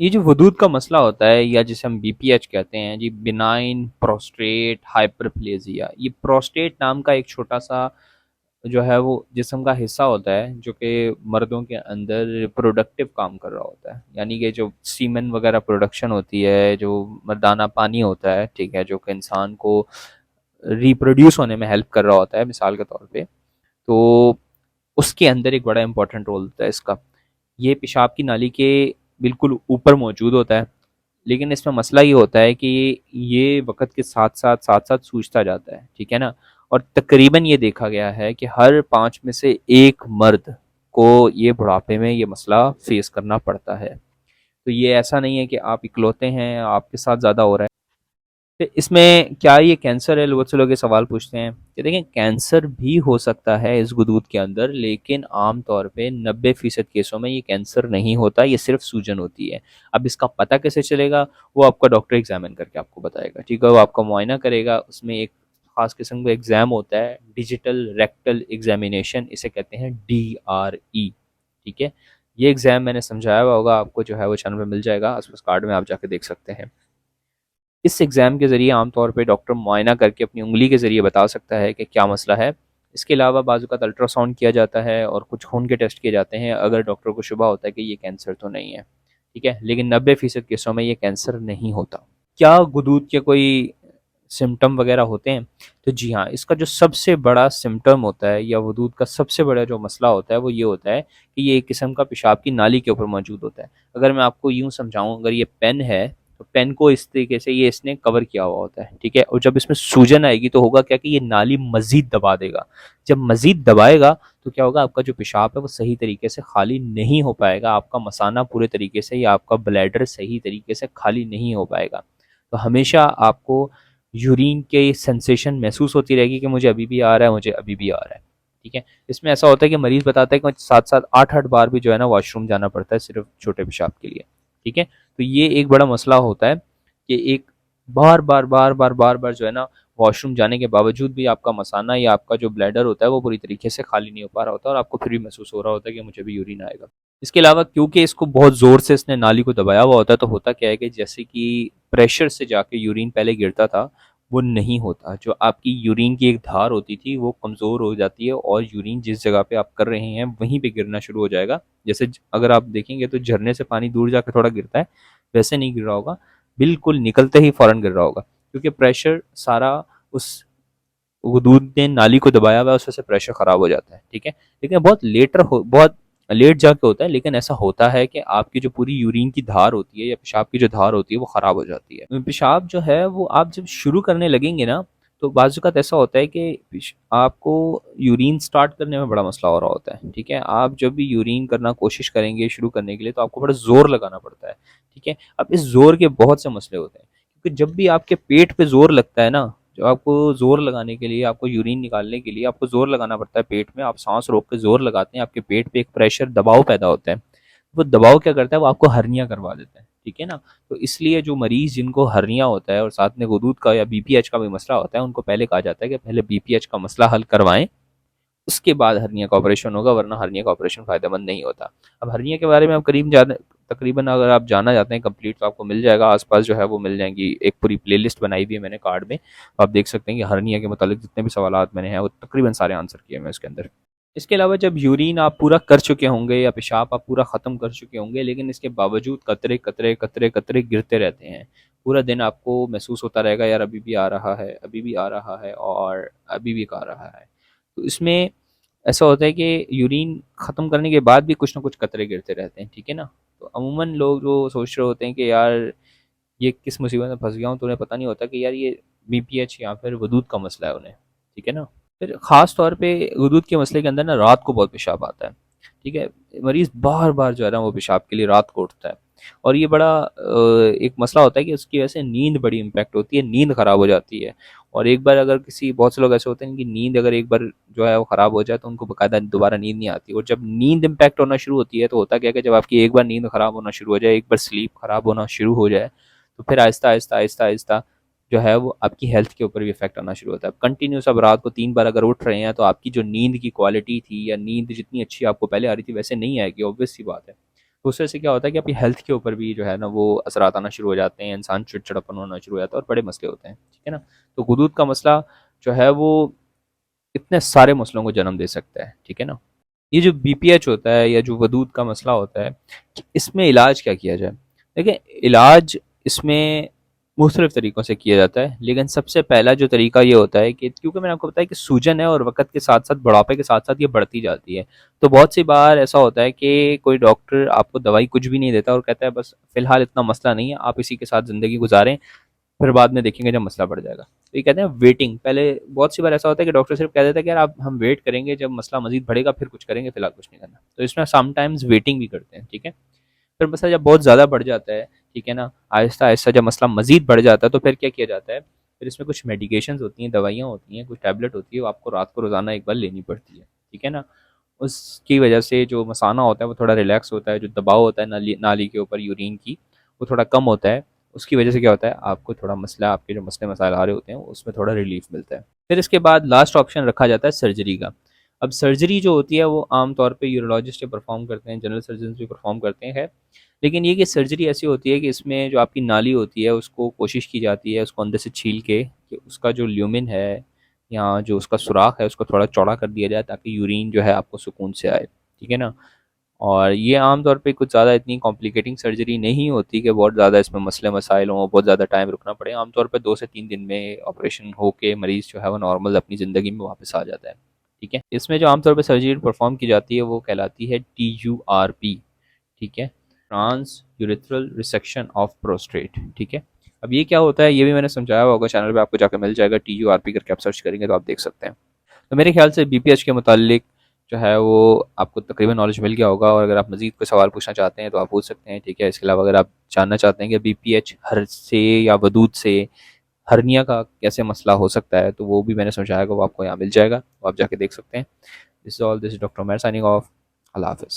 ये जो वदूद का मसला होता है या जिसे हम बीपीएच कहते हैं जी, बिनाइन प्रोस्टेट हाइपरप्लेजिया, ये प्रोस्टेट नाम का एक छोटा सा जो है वो जिस्म का हिस्सा होता है जो कि मर्दों के अंदर प्रोडक्टिव काम कर रहा होता है। यानी कि जो सीमेन वगैरह प्रोडक्शन होती है, जो मर्दाना पानी होता है, ठीक है, जो कि इंसान को रिप्रोड्यूस होने में हेल्प कर रहा होता है मिसाल के तौर पे, तो उसके अंदर एक बड़ा इंपॉर्टेंट रोल होता है इसका। ये पेशाब की नाली के बिल्कुल ऊपर मौजूद होता है, लेकिन इसमें मसला ये होता है कि ये वक्त के साथ साथ सूजता जाता है, ठीक है ना। और तकरीबन ये देखा गया है कि हर 5 में से 1 मर्द को ये बुढ़ापे में ये मसला फेस करना पड़ता है। तो ये ऐसा नहीं है कि आप इकलौते हैं, आपके साथ ज़्यादा हो रहा है। तो इसमें क्या ये कैंसर है? बहुत से लोग ये सवाल पूछते हैं कि देखें, कैंसर भी हो सकता है इस गुदूद के अंदर, लेकिन आम तौर पे 90% केसों में ये कैंसर नहीं होता, ये सिर्फ सूजन होती है। अब इसका पता कैसे चलेगा? वो आपका डॉक्टर एग्जामिन करके आपको बताएगा, ठीक है। वो आपका मुआयना करेगा, उसमें एक खास किस्म का एग्जाम होता है, डिजिटल रेक्टल एग्जामिनेशन, इसे कहते हैं DRE, ठीक है। ये एग्जाम मैंने समझाया हुआ होगा आपको, जो है वो चैनल पे मिल जाएगा, आसपास कार्ड में आप जाके देख सकते हैं। इस एग्ज़ाम के ज़रिए आमतौर पे डॉक्टर मुआयना करके अपनी उँगली के ज़रिए बता सकता है कि क्या मसला है। इसके अलावा बाज़ औक़ात अल्ट्रासाउंड किया जाता है और कुछ खून के टेस्ट किए जाते हैं, अगर डॉक्टर को शुबा होता है कि ये कैंसर तो नहीं है, ठीक है। लेकिन 90% केसों में ये कैंसर नहीं होता। क्या गुदूद के कोई सिम्पटम वगैरह होते हैं? तो जी हाँ, इसका जो सबसे बड़ा सिम्पटम होता है या वजूद का सबसे बड़ा जो मसला होता है वो ये होता है कि ये एक किस्म का पेशाब की नाली के ऊपर मौजूद होता है। अगर मैं आपको यूँ समझाऊँ, अगर ये पेन है तो पेन को इस तरीके से ये इसने कवर किया हुआ होता है, ठीक है। और जब इसमें सूजन आएगी तो होगा क्या कि ये नाली मज़ीद दबा देगा। जब मज़ीद दबाएगा तो क्या होगा, आपका जो पेशाब है वो सही तरीके से खाली नहीं हो पाएगा, आपका मसाना पूरे तरीके से या आपका ब्लैडर सही तरीके से खाली नहीं हो पाएगा। तो हमेशा आपको यूरिन के सेंसेशन महसूस होती रहेगी कि मुझे अभी भी आ रहा है, मुझे अभी भी आ रहा है, ठीक है। इसमें ऐसा होता है कि मरीज़ बताता है कि मुझे 7-7 8-8 बार भी जो है ना वॉशरूम जाना पड़ता है सिर्फ छोटे पेशाब के लिए, ठीक है। तो ये एक बड़ा मसला होता है कि एक बार-बार जो है ना वॉशरूम जाने के बावजूद भी आपका मसाना या आपका जो ब्लैडर होता है वो पूरी तरीके से खाली नहीं हो पा रहा होता और आपको फिर भी महसूस हो रहा होता है कि मुझे भी यूरिन आएगा। इसके अलावा क्योंकि इसको बहुत ज़ोर से इसने नाली को दबाया हुआ होता है, तो होता क्या है कि जैसे कि प्रेशर से जाके यूरिन पहले गिरता था, वो नहीं होता। जो आपकी यूरिन की एक धार होती थी वो कमज़ोर हो जाती है और यूरिन जिस जगह पे आप कर रहे हैं वहीं पे गिरना शुरू हो जाएगा। जैसे अगर आप देखेंगे तो झरने से पानी दूर जाकर थोड़ा गिरता है, वैसे नहीं गिर रहा होगा, बिल्कुल निकलते ही फ़ौरन गिर रहा होगा, क्योंकि प्रेशर सारा उस वो दूध ने नाली को दबाया हुआ है, उस वजह से प्रेशर ख़राब हो जाता है, ठीक है। लेकिन बहुत लेट जाके होता है, लेकिन ऐसा होता है कि आपकी जो पूरी यूरिन की धार होती है या पेशाब की जो धार होती है वो ख़राब हो जाती है। पेशाब जो है वो आप जब शुरू करने लगेंगे ना, तो बाज़ औक़ात ऐसा होता है कि आपको यूरिन स्टार्ट करने में बड़ा मसला हो रहा होता है, ठीक है। आप जब भी यूरिन करना कोशिश करेंगे शुरू करने के लिए तो आपको बड़ा ज़ोर लगाना पड़ता है, ठीक है। अब इस ज़ोर के बहुत से मसले होते हैं, क्योंकि जब भी आपके पेट पे ज़ोर लगता है ना, जब आपको ज़ोर लगाने के लिए, आपको यूरिन निकालने के लिए आपको ज़ोर लगाना पड़ता है पेट में, आप साँस रोक के ज़ोर लगाते हैं, आपके पेट पे एक प्रेशर दबाव पैदा होता है। वो दबाव क्या करता है, वो आपको हर्निया करवा देता है, ठीक है ना। तो इसलिए जो मरीज़ जिनको हर्निया होता है और साथ में गुदूद का या बीपीएच का भी मसला होता है, उनको पहले कहा जाता है कि पहले बीपीएच का मसला हल करवाएँ, उसके बाद हर्निया का ऑपरेशन होगा, वरना हर्निया का ऑपरेशन फ़ायदेमंद नहीं होता। अब हर्निया के बारे में आप तकरीबन अगर आप जानना चाहते हैं कंप्लीट, तो आपको मिल जाएगा, आस-पास जो है वो मिल जाएँगी। एक पूरी प्लेलिस्ट बनाई हुई है मैंने कार्ड में, तो आप देख सकते हैं कि हर्निया के मुतालिक जितने भी सवालात मैंने हैं वो तकरीबन सारे आंसर किए हैं मैं उसके अंदर। इसके अलावा जब यूरिन आप पूरा कर चुके होंगे या पेशाब आप पूरा ख़त्म कर चुके होंगे, लेकिन इसके बावजूद कतरे गिरते रहते हैं, पूरा दिन आपको महसूस होता रहेगा यार अभी भी आ रहा है, अभी भी आ रहा है और अभी भी आ रहा है। तो इसमें ऐसा होता है कि यूरिन ख़त्म करने के बाद भी कुछ ना कुछ कतरे गिरते रहते हैं, ठीक है ना। तो अमूमन लोग जो सोच रहे होते हैं कि यार ये किस मुसीबत में फँस गया हूँ, तो उन्हें पता नहीं होता कि यार ये बीपीएच या फिर वदूद का मसला है उन्हें, ठीक है ना। फिर ख़ास तौर पे वदूद के मसले के अंदर ना रात को बहुत पेशाब आता है, ठीक है। मरीज़ बार-बार जो है ना वो पेशाब के लिए रात को उठता है, और ये बड़ा एक मसला होता है कि उसकी वजह से नींद बड़ी इम्पैक्ट होती है, नींद ख़राब हो जाती है। और एक बार अगर किसी बहुत से लोग ऐसे होते हैं कि नींद अगर एक बार जो है वो ख़राब हो जाए तो उनको बाकायदा दोबारा नींद नहीं आती, और जब नींद इम्पैक्ट होना शुरू होती है तो होता क्या है कि जब आपकी एक बार नींद ख़राब होना शुरू हो जाए, एक बार स्लीप ख़राब होना शुरू हो जाए, तो फिर आहिस्ता-आहिस्ता जो है वो आपकी हेल्थ के ऊपर भी इफ़ेक्ट आना शुरू होता है। अब कंटिन्यूअस आप रात को 3 बार अगर उठ रहे हैं तो आपकी जो नींद की क्वालिटी थी या नींद जितनी अच्छी आपको पहले आ रही थी वैसे नहीं आएगी, ऑब्वियस सी बात है। दूसरे से क्या होता है कि आपकी हेल्थ के ऊपर भी जो है ना वो असरात आना शुरू हो जाते हैं, इंसान चिड़चिड़ापन होना शुरू हो जाता है और बड़े मसले होते हैं, ठीक है ना। तो गुदूद का मसला जो है वो इतने सारे मसलों को जन्म दे सकता है, ठीक है ना। ये जो बीपीएच होता है या जो वदूद का मसला होता है, कि इसमें इलाज क्या किया जाए। देखिए, इलाज इसमें मुख्तलिफ तरीक़ों से किया जाता है, लेकिन सबसे पहला जो तरीका ये होता है कि क्योंकि मैंने आपको बताया कि सूजन है और वक़्त के साथ-साथ बुढ़ापे के साथ-साथ ये बढ़ती जाती है। तो बहुत सी बार ऐसा होता है कि कोई डॉक्टर आपको दवाई कुछ भी नहीं देता और कहता है बस फ़िलहाल इतना मसला नहीं है, आप इसी के साथ ज़िंदगी गुज़ारें, फिर बाद में देखेंगे जब मसला बढ़ जाएगा। तो ये कहते हैं वेटिंग। पहले बहुत सी बार ऐसा होता है कि डॉक्टर सिर्फ़ कह देता है कि यार आप हम वेट करेंगे, जब मसला मज़ीद बढ़ेगा फिर कुछ करेंगे, फ़िलहाल कुछ नहीं करना। तो इसमें समटाइम्स वेटिंग भी करते हैं, ठीक है। फिर मसला जब बहुत ज़्यादा बढ़ जाता है, ठीक है ना, आहिस्ता-आहिस्ता जब मसला मज़ीद बढ़ जाता है तो फिर क्या किया जाता है, फिर इसमें कुछ मेडिकेशंस होती हैं, दवाइयाँ होती हैं, कुछ टैबलेट होती है, वो आपको रात को रोज़ाना एक बार लेनी पड़ती है, ठीक है ना। उसकी वजह से जो मसाना होता है वो थोड़ा रिलैक्स होता है, जो दबाव होता है नाली नाली के ऊपर यूरिन की, वो थोड़ा कम होता है। उसकी वजह से क्या होता है, आपको थोड़ा मसला, आपके जो मसले मसाइल आ रहे होते हैं उसमें थोड़ा रिलीफ मिलता है। फिर इसके बाद लास्ट ऑप्शन रखा जाता है सर्जरी का। अब सर्जरी जो होती है वो आम तौर पे यूरोलॉजिस्ट परफॉर्म करते हैं, जनरल सर्जन भी परफॉर्म करते हैं। लेकिन ये कि सर्जरी ऐसी होती है कि इसमें जो आपकी नाली होती है उसको कोशिश की जाती है उसको अंदर से छील के कि उसका जो ल्यूमिन है या जो उसका सुराख है उसको थोड़ा चौड़ा कर दिया जाए ताकि यूरिन जो है आपको सुकून से आए, ठीक है ना। और ये आम तौर पे कुछ ज़्यादा इतनी कॉम्प्लिकेटिंग सर्जरी नहीं होती कि बहुत ज़्यादा इसमें मसले मसाइल हों, बहुत ज़्यादा टाइम रुकना पड़े। आम तौर पे 2 से 3 दिन में ऑपरेशन होके मरीज़ जो है वो नॉर्मल अपनी ज़िंदगी में वापस आ जाता है, ठीक है। इसमें जो आम तौर पे सर्जरी परफॉर्म की जाती है वो कहलाती है TURP, ठीक है, trans urethral resection of prostate, ठीक है। अब ये क्या होता है ये भी मैंने समझाया होगा चैनल पे, आपको जाकर मिल जाएगा, TURP करके आप सर्च करेंगे तो आप देख सकते हैं। तो मेरे ख्याल से बीपीएच के मुतालिक जो है वो आपको तकरीबन नॉलेज मिल गया होगा, और अगर आप मज़ीद कोई सवाल पूछना चाहते हैं तो आप पूछ सकते हैं, ठीक है। इसके अलावा अगर आप जानना चाहते हैं कि बीपीएच हर से या वदूद से हर्निया का कैसे मसला हो सकता है, तो वो भी मैंने समझाया, वो आपको यहाँ मिल जाएगा, वो आप जाके देख सकते हैं। This is all, this is doctor Umair signing off. अल्लाह हाफ़िज़।